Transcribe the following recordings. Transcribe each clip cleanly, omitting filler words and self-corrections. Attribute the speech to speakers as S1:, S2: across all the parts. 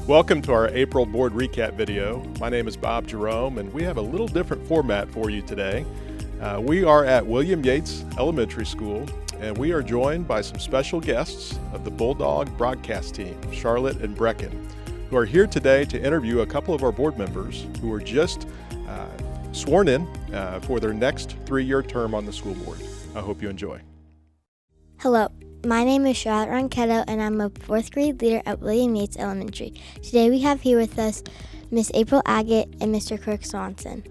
S1: Welcome to our April board recap video. My name is Bob Jerome, and we have a little different format for you today. We are at William Yates Elementary School, and we are joined by some special guests of the Bulldog broadcast team, Charlotte and Brecken, who are here today to interview a couple of our board members who were just sworn in for their next 3-year term on the school board. I hope you enjoy.
S2: Hello, my name is Charlotte Ronquetto, and I'm a 4th grade leader at William Yates Elementary. Today we have here with us Miss April Agate and Mr. Kirk Swanson.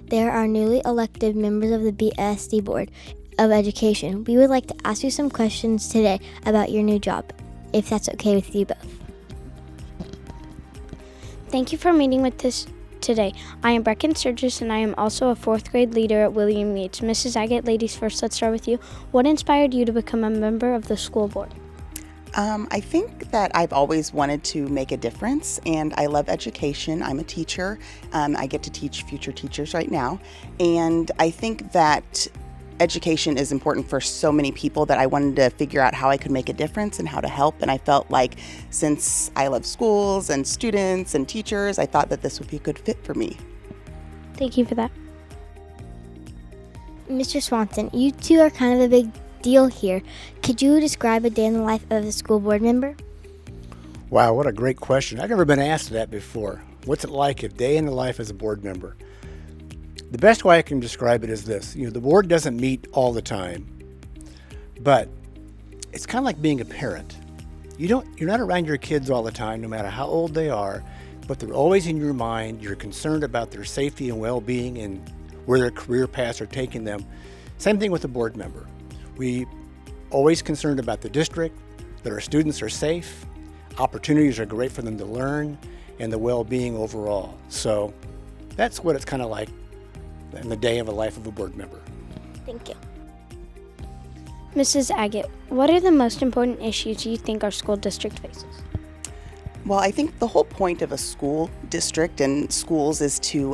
S2: They are our newly elected members of the BSSD Board of Education. We would like to ask you some questions today about your new job, if that's okay with you both.
S3: Thank you for meeting with us today. I am Brecken Sturgis, and I am also a 4th grade leader at William Yates. Mrs. Agate, ladies first, let's start with you. What inspired you to become a member of the school board?
S4: I think that I've always wanted to make a difference, and I love education. I'm a teacher. I get to teach future teachers right now, and I think that education is important for so many people that I wanted to figure out how I could make a difference and how to help. And I felt like since I love schools and students and teachers, I thought that this would be a good fit for me.
S3: Thank you for that.
S2: Mr. Swanson, you two are kind of a big deal here. Could you describe a day in the life of a school board member?
S5: Wow, what a great question. I've never been asked that before. What's it like a day in the life as a board member? The best way I can describe it is this. The board doesn't meet all the time, but it's kind of like being a parent. You're not around your kids all the time, no matter how old they are, but they're always in your mind. You're concerned about their safety and well-being and where their career paths are taking them. Same thing with a board member. We always concerned about the district, that our students are safe, opportunities are great for them to learn, and the well-being overall. So that's what it's kind of like in the day of a life of a board member.
S2: Thank you.
S3: Mrs. Agate, what are the most important issues you think our school district faces?
S4: Well, I think the whole point of a school district and schools is to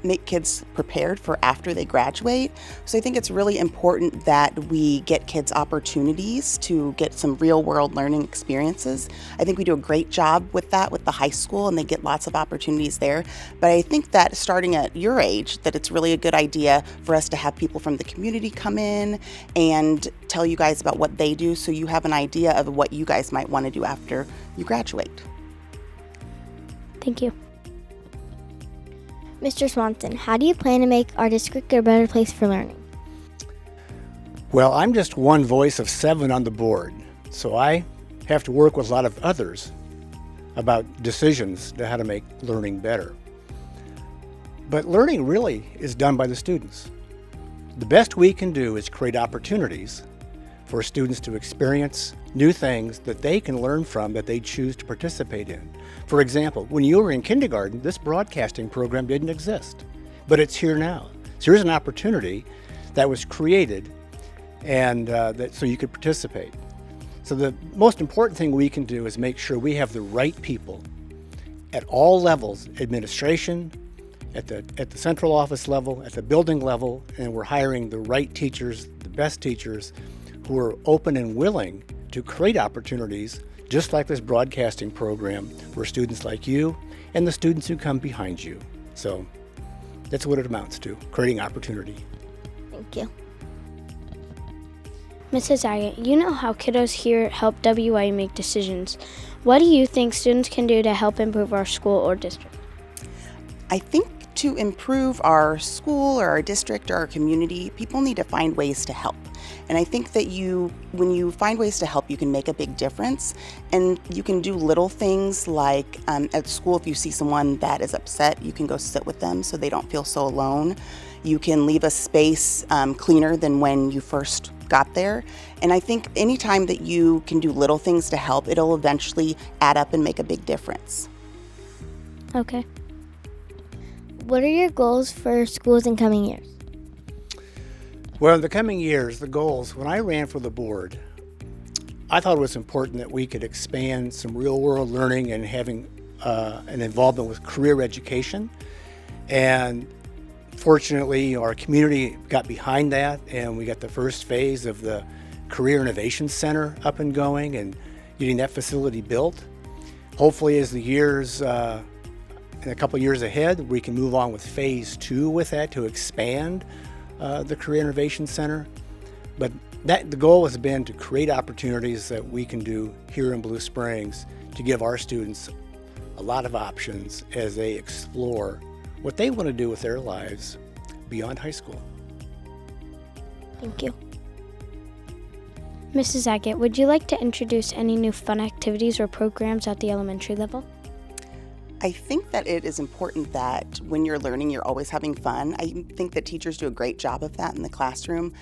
S4: make kids prepared for after they graduate. So I think it's really important that we get kids opportunities to get some real world learning experiences. I think we do a great job with that with the high school, and they get lots of opportunities there. But I think that starting at your age, that it's really a good idea for us to have people from the community come in and tell you guys about what they do, so you have an idea of what you guys might want to do after you graduate.
S3: Thank you.
S2: Mr. Swanson, how do you plan to make our district a better place for learning?
S5: Well, I'm just one voice of 7 on the board, so I have to work with a lot of others about decisions to how to make learning better. But learning really is done by the students. The best we can do is create opportunities for students to experience new things that they can learn from, that they choose to participate in. For example, when you were in kindergarten, this broadcasting program didn't exist, but it's here now. So here's an opportunity that was created and so you could participate. So the most important thing we can do is make sure we have the right people at all levels, administration, at the central office level, at the building level, and we're hiring the right teachers, the best teachers, who are open and willing to create opportunities just like this broadcasting program for students like you and the students who come behind you. So that's what it amounts to, creating opportunity.
S2: Thank you.
S3: Mrs. Agate, you know how kiddos here help WA make decisions. What do you think students can do to help improve our school or district?
S4: I think to improve our school or our district or our community, people need to find ways to help. And I think that when you find ways to help, you can make a big difference. And you can do little things like at school, if you see someone that is upset, you can go sit with them so they don't feel so alone. You can leave a space cleaner than when you first got there. And I think anytime that you can do little things to help, it'll eventually add up and make a big difference.
S3: Okay.
S2: What are your goals for schools in coming years?
S5: Well, in the coming years, the goals, when I ran for the board, I thought it was important that we could expand some real-world learning and having an involvement with career education. And fortunately, our community got behind that, and we got the first phase of the Career Innovation Center up and going and getting that facility built. Hopefully, as the years, in a couple years ahead, we can move on with phase 2 with that to expand the Career Innovation Center. But the goal has been to create opportunities that we can do here in Blue Springs to give our students a lot of options as they explore what they want to do with their lives beyond high school.
S2: Thank you.
S3: Mrs. Agate, would you like to introduce any new fun activities or programs at the elementary level?
S4: I think that it is important that when you're learning, you're always having fun. I think that teachers do a great job of that in the classroom.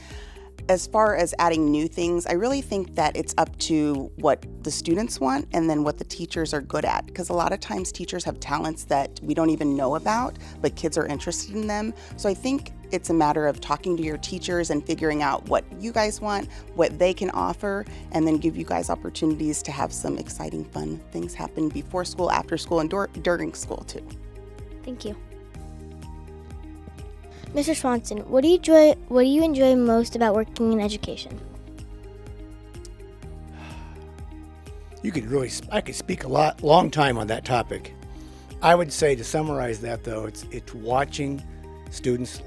S4: As far as adding new things, I really think that it's up to what the students want and then what the teachers are good at. Because a lot of times teachers have talents that we don't even know about, but kids are interested in them. So I think it's a matter of talking to your teachers and figuring out what you guys want, what they can offer, and then give you guys opportunities to have some exciting, fun things happen before school, after school, and during school too.
S3: Thank you.
S2: Mr. Swanson, what do you enjoy most about working in education?
S5: I could speak long time on that topic. I would say, to summarize that though, it's watching students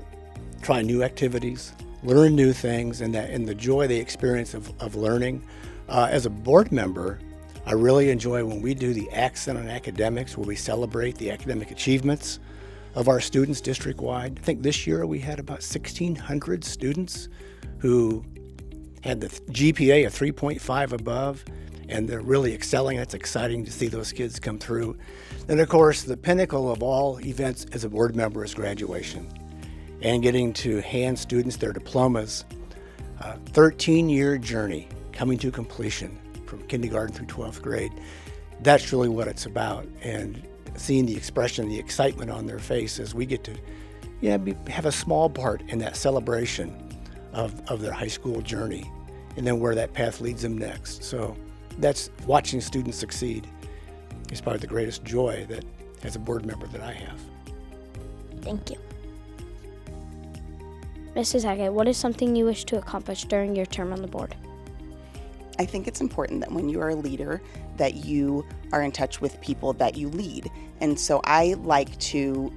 S5: try new activities, learn new things, and the joy they experience of learning. As a board member, I really enjoy when we do the Accent on Academics, where we celebrate the academic achievements of our students district-wide. I think this year we had about 1,600 students who had the GPA of 3.5 above, and they're really excelling. It's exciting to see those kids come through. And of course, the pinnacle of all events as a board member is graduation, and getting to hand students their diplomas. 13-year journey coming to completion from kindergarten through 12th grade. That's really what it's about. And seeing the expression, the excitement on their face as we get to have a small part in that celebration of their high school journey, and then where that path leads them next. So that's watching students succeed is probably the greatest joy that as a board member that I have.
S2: Thank you.
S3: Mrs. Agate, what is something you wish to accomplish during your term on the board?
S4: I think it's important that when you are a leader that you are in touch with people that you lead. And so I like to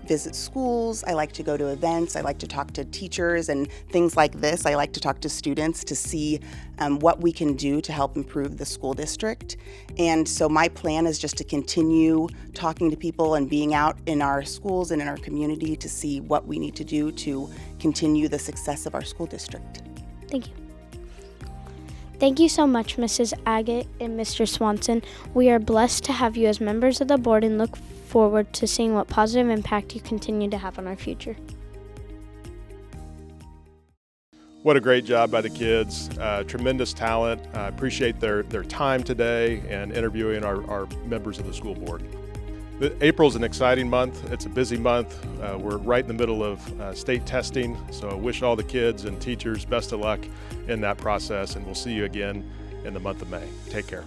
S4: visit schools, I like to go to events, I like to talk to teachers and things like this. I like to talk to students to see what we can do to help improve the school district. And so my plan is just to continue talking to people and being out in our schools and in our community to see what we need to do to continue the success of our school district.
S3: Thank you. Thank you so much, Mrs. Agate and Mr. Swanson. We are blessed to have you as members of the board and look forward to seeing what positive impact you continue to have on our future.
S1: What a great job by the kids. Tremendous talent. I appreciate their time today and interviewing our members of the school board. April's an exciting month. It's a busy month. We're right in the middle of state testing, so I wish all the kids and teachers best of luck in that process, and we'll see you again in the month of May. Take care.